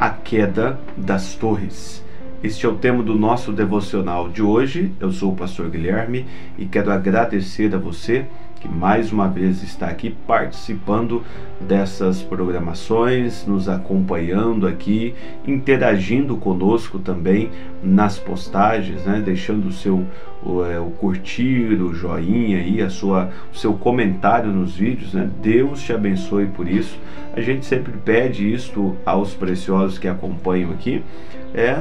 A queda das torres. Este é o tema do nosso devocional de hoje. Eu sou o pastor Guilherme e quero agradecer a você que mais uma vez está aqui participando dessas programações, nos acompanhando aqui, interagindo conosco também nas postagens, né? Deixando o curtir, o joinha aí, o seu comentário nos vídeos, né? Deus te abençoe por isso. A gente sempre pede isso aos preciosos que acompanham aqui,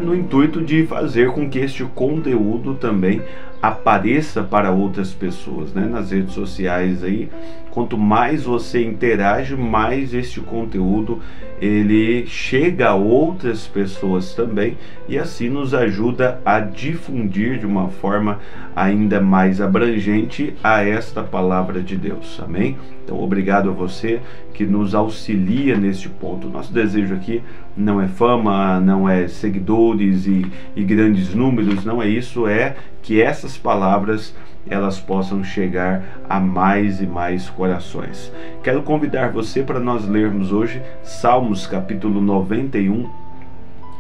no intuito de fazer com que este conteúdo também apareça para outras pessoas, né? Nas redes sociais aí, quanto mais você interage, mais este conteúdo ele chega a outras pessoas também, e assim nos ajuda a difundir de uma forma ainda mais abrangente a esta palavra de Deus, amém? Então obrigado a você que nos auxilia neste ponto. Nosso desejo aqui não é fama, não é seguidores e grandes números, não é isso, é que essas palavras elas possam chegar a mais e mais corações. Quero convidar você para nós lermos hoje Salmos capítulo 91,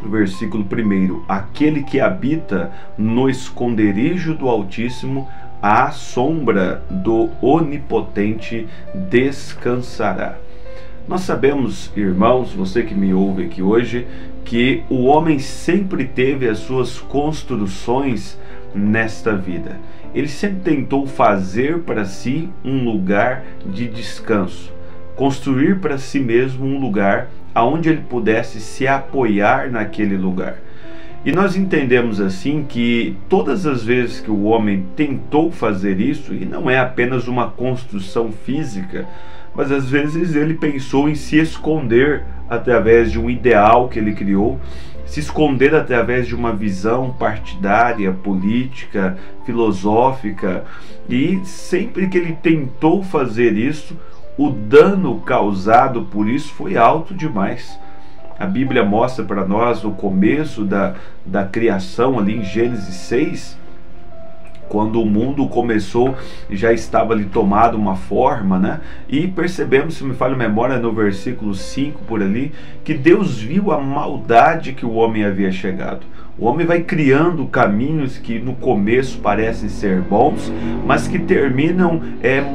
versículo 1. Aquele que habita no esconderijo do Altíssimo, à sombra do Onipotente descansará. Nós sabemos, irmãos, você que me ouve aqui hoje, que o homem sempre teve as suas construções nesta vida. Ele sempre tentou fazer para si um lugar de descanso, construir para si mesmo um lugar aonde ele pudesse se apoiar naquele lugar. E nós entendemos assim que todas as vezes que o homem tentou fazer isso, e não é apenas uma construção física, mas às vezes ele pensou em se esconder através de um ideal que ele criou, se esconder através de uma visão partidária, política, filosófica, e sempre que ele tentou fazer isso, o dano causado por isso foi alto demais. A Bíblia mostra para nós no começo da criação, ali em Gênesis 6, quando o mundo começou, já estava ali tomado uma forma, né? E percebemos, se me falha a memória, no versículo 5 por ali, que Deus viu a maldade que o homem havia chegado. O homem vai criando caminhos que no começo parecem ser bons, mas que terminam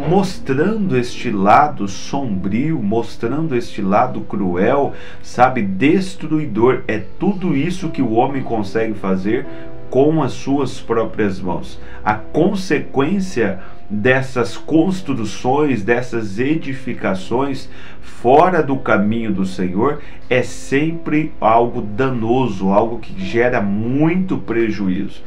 mostrando este lado sombrio, mostrando este lado cruel, sabe, destruidor. É tudo isso que o homem consegue fazer com as suas próprias mãos. A consequência dessas construções, dessas edificações fora do caminho do Senhor é sempre algo danoso, algo que gera muito prejuízo.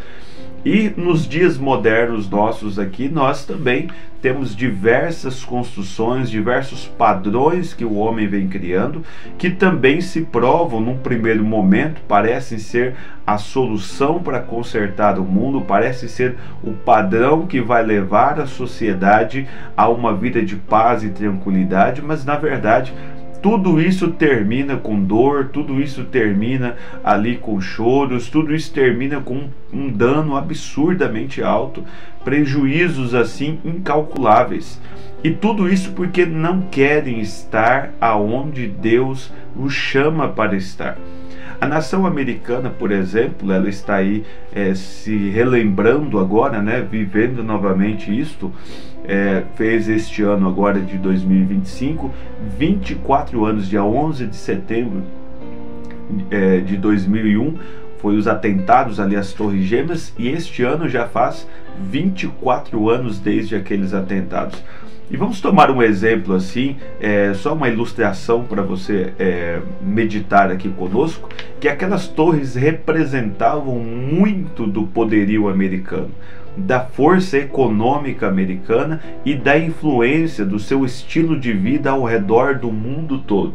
E nos dias modernos nossos aqui, nós também temos diversas construções, diversos padrões que o homem vem criando, que também se provam num primeiro momento, parecem ser a solução para consertar o mundo, parece ser o padrão que vai levar a sociedade a uma vida de paz e tranquilidade, mas na verdade tudo isso termina com dor, tudo isso termina ali com choros, tudo isso termina com um dano absurdamente alto, prejuízos assim incalculáveis. E tudo isso porque não querem estar aonde Deus os chama para estar. A nação americana, por exemplo, ela está aí se relembrando agora, né, vivendo novamente isto. Fez este ano agora de 2025, 24 anos, dia 11 de setembro de 2001, foi os atentados ali às Torres Gêmeas, e este ano já faz 24 anos desde aqueles atentados. E vamos tomar um exemplo assim, só uma ilustração para você meditar aqui conosco, que aquelas torres representavam muito do poderio americano, da força econômica americana e da influência do seu estilo de vida ao redor do mundo todo.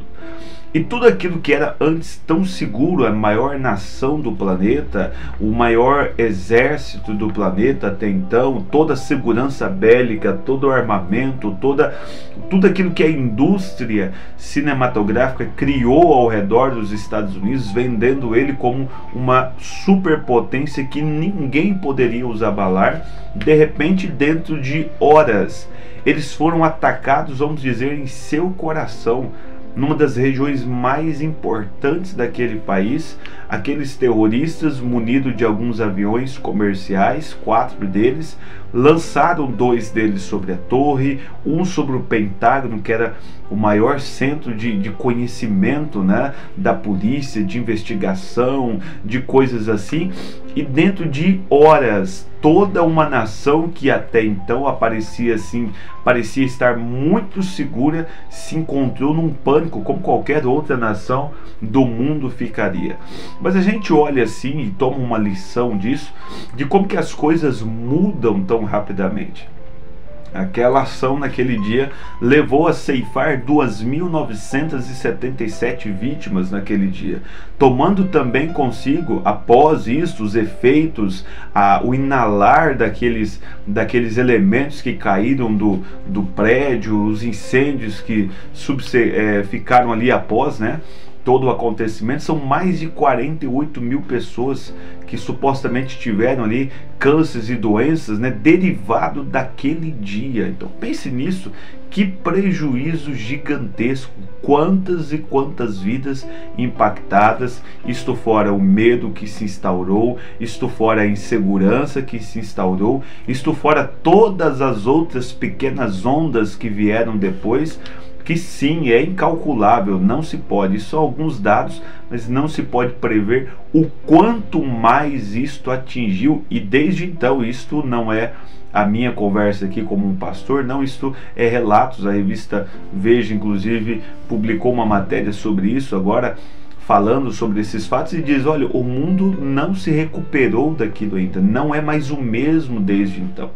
E tudo aquilo que era antes tão seguro, a maior nação do planeta, o maior exército do planeta até então, toda a segurança bélica, todo o armamento, tudo aquilo que a indústria cinematográfica criou ao redor dos Estados Unidos, vendendo ele como uma superpotência que ninguém poderia os abalar, de repente, dentro de horas, eles foram atacados, vamos dizer, em seu coração. numa das regiões mais importantes daquele país. Aqueles terroristas, munidos de alguns aviões comerciais, 4 deles, lançaram 2 deles sobre a torre, um sobre o Pentágono, que era o maior centro de conhecimento, né, da polícia, de investigação, de coisas assim. E dentro de horas, toda uma nação que até então parecia estar muito segura, se encontrou num pânico, como qualquer outra nação do mundo ficaria. Mas a gente olha assim e toma uma lição disso, de como que as coisas mudam tão rapidamente. Aquela ação naquele dia levou a ceifar 2.977 vítimas naquele dia, tomando também consigo, após isto, os efeitos, o inalar daqueles elementos que caíram do prédio, os incêndios que ficaram ali após, né, todo o acontecimento. São mais de 48 mil pessoas que supostamente tiveram ali cânceres e doenças, né, derivado daquele dia. Então pense nisso, que prejuízo gigantesco, quantas e quantas vidas impactadas, isto fora o medo que se instaurou, isto fora a insegurança que se instaurou, isto fora todas as outras pequenas ondas que vieram depois, que sim, é incalculável, não se pode, só alguns dados, mas não se pode prever o quanto mais isto atingiu. E desde então, isto não é a minha conversa aqui como um pastor, não, isto é relatos. A revista Veja, inclusive, publicou uma matéria sobre isso agora, falando sobre esses fatos, e diz: olha, o mundo não se recuperou daquilo ainda, não é mais o mesmo desde então.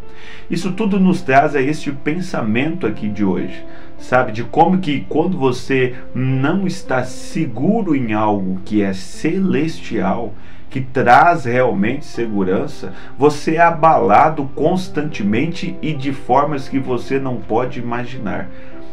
Isso tudo nos traz a esse pensamento aqui de hoje, sabe, de como que quando você não está seguro em algo que é celestial, que traz realmente segurança, você é abalado constantemente e de formas que você não pode imaginar.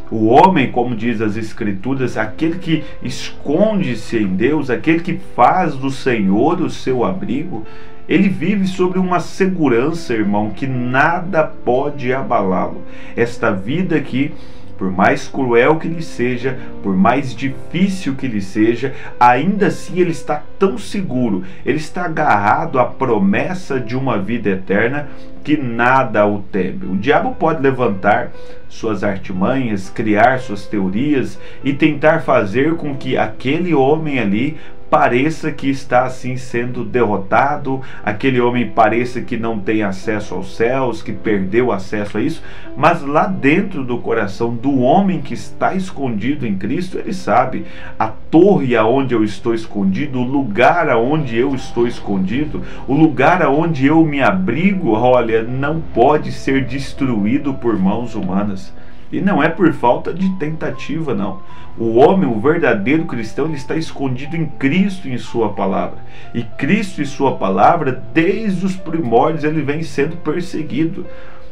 O homem, como diz as Escrituras, aquele que esconde-se em Deus, aquele que faz do Senhor o seu abrigo, ele vive sobre uma segurança, irmão, que nada pode abalá-lo. Esta vida aqui, por mais cruel que lhe seja, por mais difícil que lhe seja, ainda assim ele está tão seguro, ele está agarrado à promessa de uma vida eterna, que nada o teme. O diabo pode levantar suas artimanhas, criar suas teorias e tentar fazer com que aquele homem ali pareça que está assim sendo derrotado, aquele homem pareça que não tem acesso aos céus, que perdeu acesso a isso, mas lá dentro do coração do homem que está escondido em Cristo, ele sabe: a torre aonde eu estou escondido, o lugar aonde eu estou escondido, o lugar aonde eu me abrigo, olha, não pode ser destruído por mãos humanas. E não é por falta de tentativa, não. O homem, o verdadeiro cristão, ele está escondido em Cristo e em sua palavra. E Cristo e sua palavra, desde os primórdios, ele vem sendo perseguido.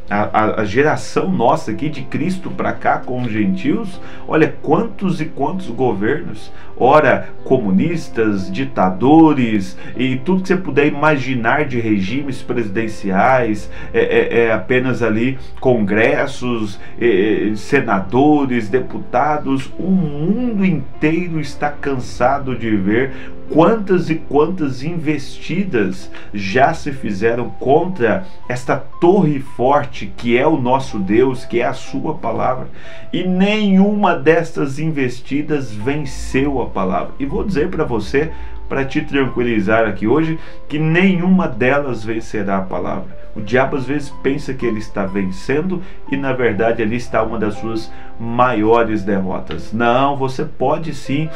A geração nossa aqui, de Cristo para cá, com os gentios, olha quantos e quantos governos, ora comunistas, ditadores e tudo que você puder imaginar de regimes presidenciais, apenas ali congressos, senadores, deputados. O mundo inteiro está cansado de ver quantas e quantas investidas já se fizeram contra esta torre forte que é o nosso Deus, que é a sua palavra, e nenhuma destas investidas venceu a palavra. E vou dizer para você, para te tranquilizar aqui hoje, que nenhuma delas vencerá a palavra. O diabo às vezes pensa que ele está vencendo e na verdade ali está uma das suas maiores derrotas. Não, você pode sim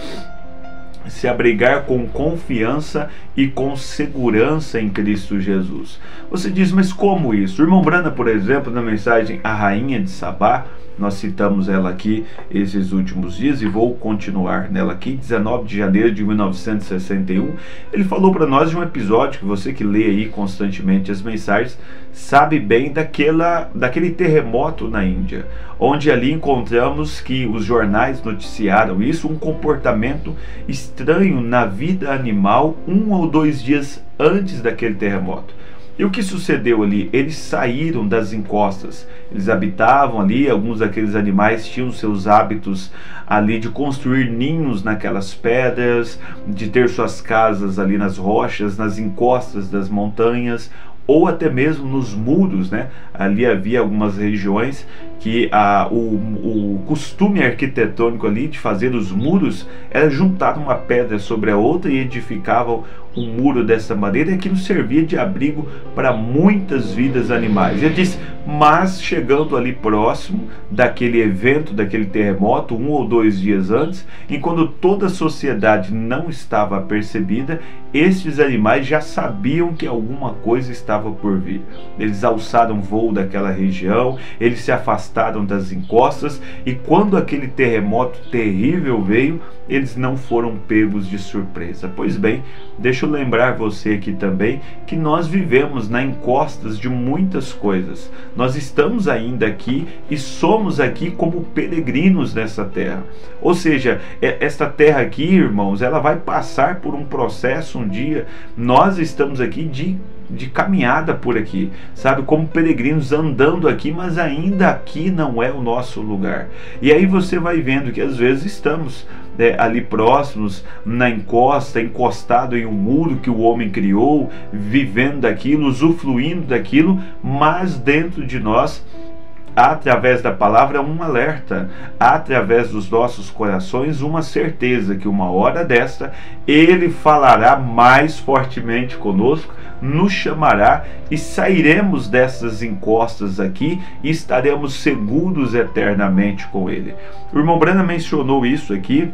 se abrigar com confiança e com segurança em Cristo Jesus. Você diz: mas como isso? O irmão Brana, por exemplo, na mensagem A Rainha de Sabá, nós citamos ela aqui esses últimos dias e vou continuar nela aqui, 19 de janeiro de 1961, ele falou para nós de um episódio que você que lê aí constantemente as mensagens sabe bem daquele terremoto na Índia, onde ali encontramos que os jornais noticiaram isso, um comportamento estranho na vida animal 1 ou 2 dias antes daquele terremoto. E o que sucedeu ali? Eles saíram das encostas, eles habitavam ali, alguns daqueles animais tinham seus hábitos ali de construir ninhos naquelas pedras, de ter suas casas ali nas rochas, nas encostas das montanhas, ou até mesmo nos muros, né? Ali havia algumas regiões que o costume arquitetônico ali de fazer os muros era juntar uma pedra sobre a outra e edificavam um muro dessa maneira, e aquilo servia de abrigo para muitas vidas animais. Ele diz, mas chegando ali próximo daquele evento, daquele terremoto, 1 ou 2 dias antes, enquanto toda a sociedade não estava apercebida, estes animais já sabiam que alguma coisa estava por vir. Eles alçaram voo daquela região, eles se afastaram das encostas, e quando aquele terremoto terrível veio, eles não foram pegos de surpresa. Pois bem, deixa eu lembrar você aqui também que nós vivemos nas encostas de muitas coisas. Nós estamos ainda aqui e somos aqui como peregrinos nessa terra. Ou seja, esta terra aqui, irmãos, ela vai passar por um processo um dia. Nós estamos aqui de caminhada por aqui, sabe, como peregrinos andando aqui, mas ainda aqui não é o nosso lugar. E aí você vai vendo que às vezes estamos ali próximos, na encosta, encostado em um muro que o homem criou, vivendo daquilo, usufruindo daquilo, mas dentro de nós, através da palavra, um alerta, através dos nossos corações, uma certeza que uma hora desta Ele falará mais fortemente conosco, nos chamará e sairemos dessas encostas aqui e estaremos seguros eternamente com Ele. O irmão Branham mencionou isso aqui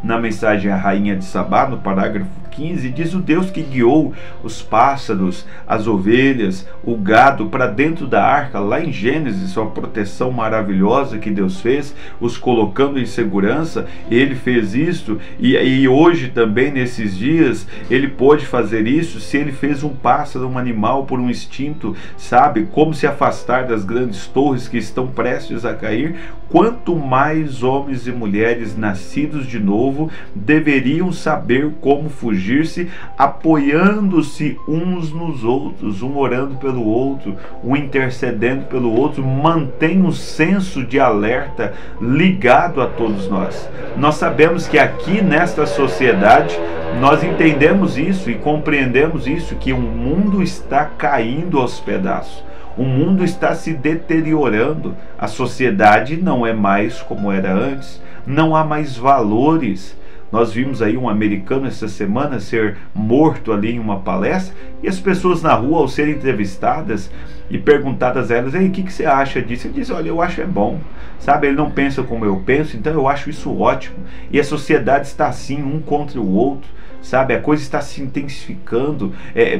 na mensagem à Rainha de Sabá, no parágrafo 15, diz: o Deus que guiou os pássaros, as ovelhas, o gado para dentro da arca, lá em Gênesis, uma proteção maravilhosa que Deus fez, os colocando em segurança. Ele fez isso, e hoje também, nesses dias, Ele pôde fazer isso. Se Ele fez um pássaro, um animal, por um instinto, sabe, como se afastar das grandes torres que estão prestes a cair, quanto mais homens e mulheres nascidos de novo deveriam saber como fugir-se, apoiando-se uns nos outros, um orando pelo outro, um intercedendo pelo outro. Mantém um senso de alerta ligado a todos nós. Nós sabemos que aqui nesta sociedade nós entendemos isso e compreendemos isso, que o mundo está caindo aos pedaços. O mundo está se deteriorando, a sociedade não é mais como era antes, não há mais valores. Nós vimos aí um americano essa semana ser morto ali em uma palestra, e as pessoas na rua, ao serem entrevistadas e perguntadas a elas: ei, o que você acha disso? Ele diz: olha, eu acho é bom, sabe, ele não pensa como eu penso, então eu acho isso ótimo. E a sociedade está assim, um contra o outro, sabe, a coisa está se intensificando,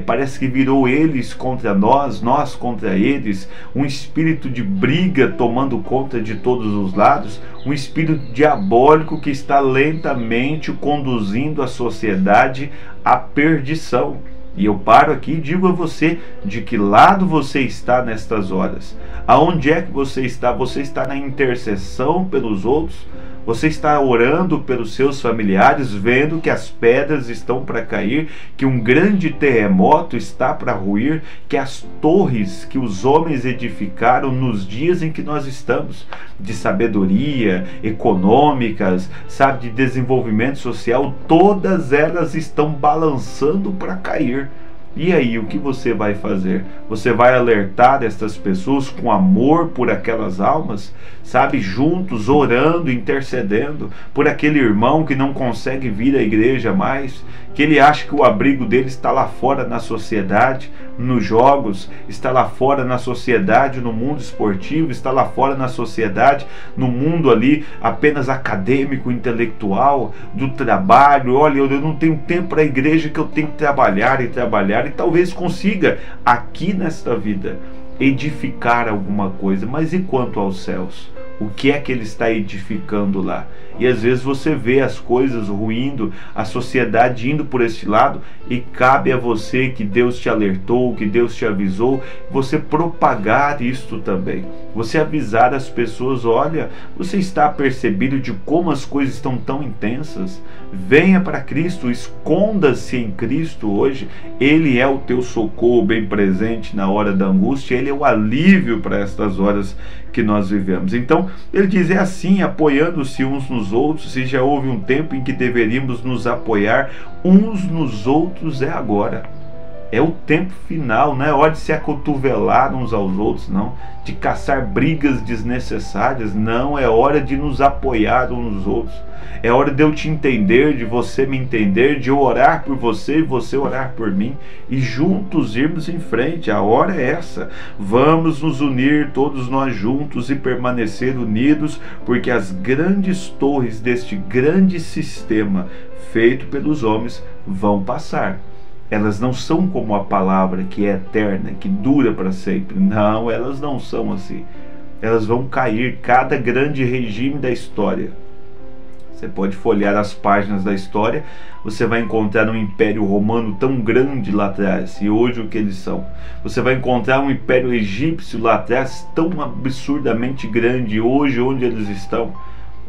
parece que virou eles contra nós, nós contra eles, um espírito de briga tomando conta de todos os lados, um espírito diabólico que está lentamente conduzindo a sociedade à perdição. E eu paro aqui e digo a você: de que lado você está nestas horas? Aonde é que você está? Você está na intercessão pelos outros? Você está orando pelos seus familiares, vendo que as pedras estão para cair, que um grande terremoto está para ruir, que as torres que os homens edificaram nos dias em que nós estamos, de sabedoria, econômicas, sabe, de desenvolvimento social, todas elas estão balançando para cair. E aí, o que você vai fazer? Você vai alertar estas pessoas com amor por aquelas almas, sabe, juntos, orando, intercedendo por aquele irmão que não consegue vir à igreja mais, que ele acha que o abrigo dele está lá fora na sociedade, nos jogos, está lá fora na sociedade, no mundo esportivo, está lá fora na sociedade, no mundo ali apenas acadêmico, intelectual, do trabalho. Olha, eu não tenho tempo para a igreja, que eu tenho que trabalhar e trabalhar, e talvez consiga aqui nesta vida edificar alguma coisa, mas e quanto aos céus? O que é que ele está edificando lá? E às vezes você vê as coisas ruindo, a sociedade indo por esse lado, e cabe a você, que Deus te alertou, que Deus te avisou, você propagar isto também. Você avisar as pessoas: olha, você está percebido de como as coisas estão tão intensas? Venha para Cristo, esconda-se em Cristo hoje. Ele é o teu socorro bem presente na hora da angústia, Ele é o alívio para estas horas que nós vivemos. Então, ele diz, é assim, apoiando-se uns nos outros. Se já houve um tempo em que deveríamos nos apoiar uns nos outros, é agora. É o tempo final, não é hora de se acotovelar uns aos outros, não, de caçar brigas desnecessárias, não, é hora de nos apoiar uns nos outros. É hora de eu te entender, de você me entender, de eu orar por você e você orar por mim, e juntos irmos em frente. A hora é essa. Vamos nos unir todos nós juntos e permanecer unidos, porque as grandes torres deste grande sistema feito pelos homens vão passar. Elas não são como a palavra, que é eterna, que dura para sempre. Não, elas não são assim. Elas vão cair, cada grande regime da história. Você pode folhear as páginas da história, você vai encontrar um império romano tão grande lá atrás, e hoje o que eles são. Você vai encontrar um império egípcio lá atrás, tão absurdamente grande, hoje onde eles estão.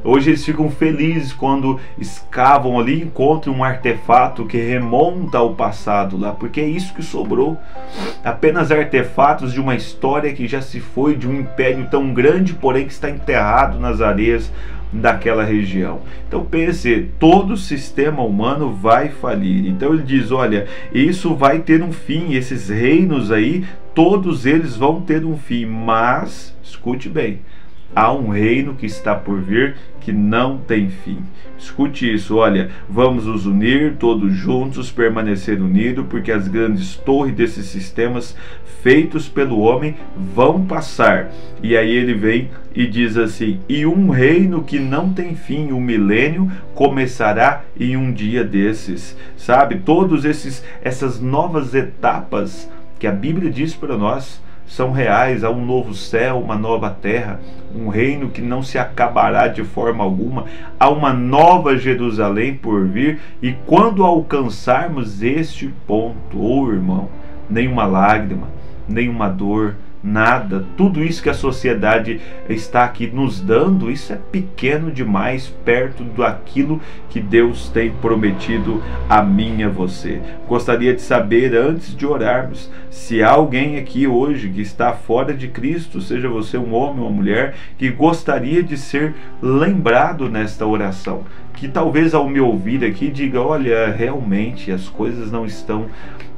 Hoje eles ficam felizes quando escavam ali e encontram um artefato que remonta ao passado lá, porque é isso que sobrou. Apenas artefatos de uma história que já se foi, de um império tão grande, porém que está enterrado nas areias daquela região. Então pense, todo o sistema humano vai falir. Então ele diz, olha, isso vai ter um fim, esses reinos aí, todos eles vão ter um fim, mas, escute bem, há um reino que está por vir que não tem fim. Escute isso, olha, vamos nos unir todos juntos, permanecer unidos, porque as grandes torres desses sistemas feitos pelo homem vão passar. E aí ele vem e diz assim, e um reino que não tem fim, o milênio, começará em um dia desses. Sabe, todos essas novas etapas que a Bíblia diz para nós, são reais. Há um novo céu, uma nova terra, um reino que não se acabará de forma alguma. Há uma nova Jerusalém por vir, e quando alcançarmos este ponto, oh irmão, nenhuma lágrima, nenhuma dor, nada, tudo isso que a sociedade está aqui nos dando, isso é pequeno demais perto daquilo que Deus tem prometido a mim e a você. Gostaria de saber, antes de orarmos, se há alguém aqui hoje que está fora de Cristo, seja você um homem ou uma mulher, que gostaria de ser lembrado nesta oração, que talvez ao me ouvir aqui diga, olha, realmente as coisas não estão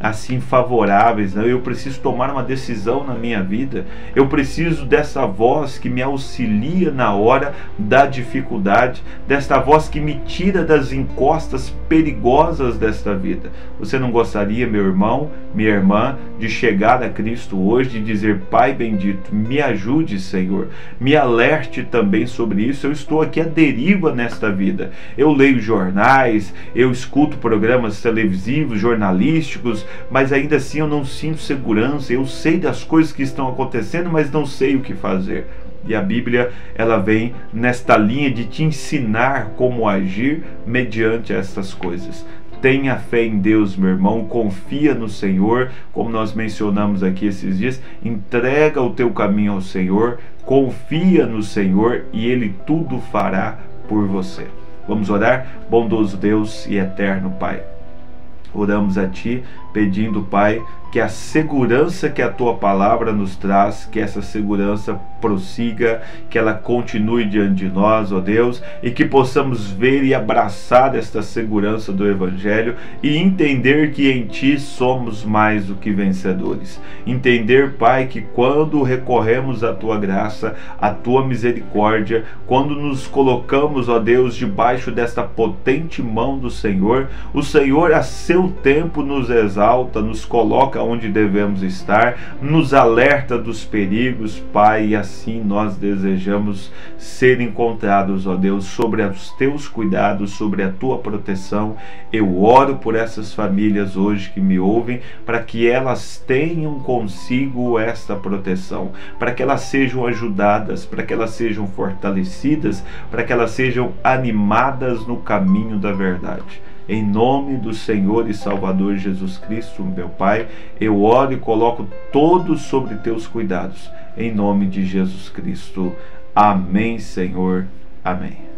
assim favoráveis, não? Eu preciso tomar uma decisão na minha vida, eu preciso dessa voz que me auxilia na hora da dificuldade, desta voz que me tira das encostas perigosas desta vida. Você não gostaria, meu irmão, minha irmã, de chegar a Cristo hoje, de dizer, Pai bendito, me ajude, Senhor, me alerte também sobre isso. Eu estou aqui à deriva nesta vida, eu leio jornais, eu escuto programas televisivos, jornalísticos, mas ainda assim eu não sinto segurança. Eu sei das coisas que estão acontecendo, mas não sei o que fazer. E a Bíblia, ela vem nesta linha de te ensinar como agir mediante estas coisas. Tenha fé em Deus, meu irmão, confia no Senhor, como nós mencionamos aqui esses dias, entrega o teu caminho ao Senhor, confia no Senhor e Ele tudo fará por você. Vamos orar? Bondoso Deus e eterno Pai, oramos a Ti pedindo, Pai, que a segurança que a Tua palavra nos traz, que essa segurança prossiga, que ela continue diante de nós, ó Deus, e que possamos ver e abraçar esta segurança do Evangelho e entender que em Ti somos mais do que vencedores. Entender, Pai, que quando recorremos à Tua graça, à Tua misericórdia, quando nos colocamos, ó Deus, debaixo desta potente mão do Senhor, o Senhor a seu tempo nos exalta exalta, nos coloca onde devemos estar, nos alerta dos perigos, Pai, e assim nós desejamos ser encontrados, ó Deus, sobre os teus cuidados, sobre a tua proteção. Eu oro por essas famílias hoje que me ouvem, para que elas tenham consigo esta proteção, para que elas sejam ajudadas, para que elas sejam fortalecidas, para que elas sejam animadas no caminho da verdade. Em nome do Senhor e Salvador Jesus Cristo, meu Pai, eu oro e coloco todos sobre teus cuidados. Em nome de Jesus Cristo. Amém, Senhor. Amém.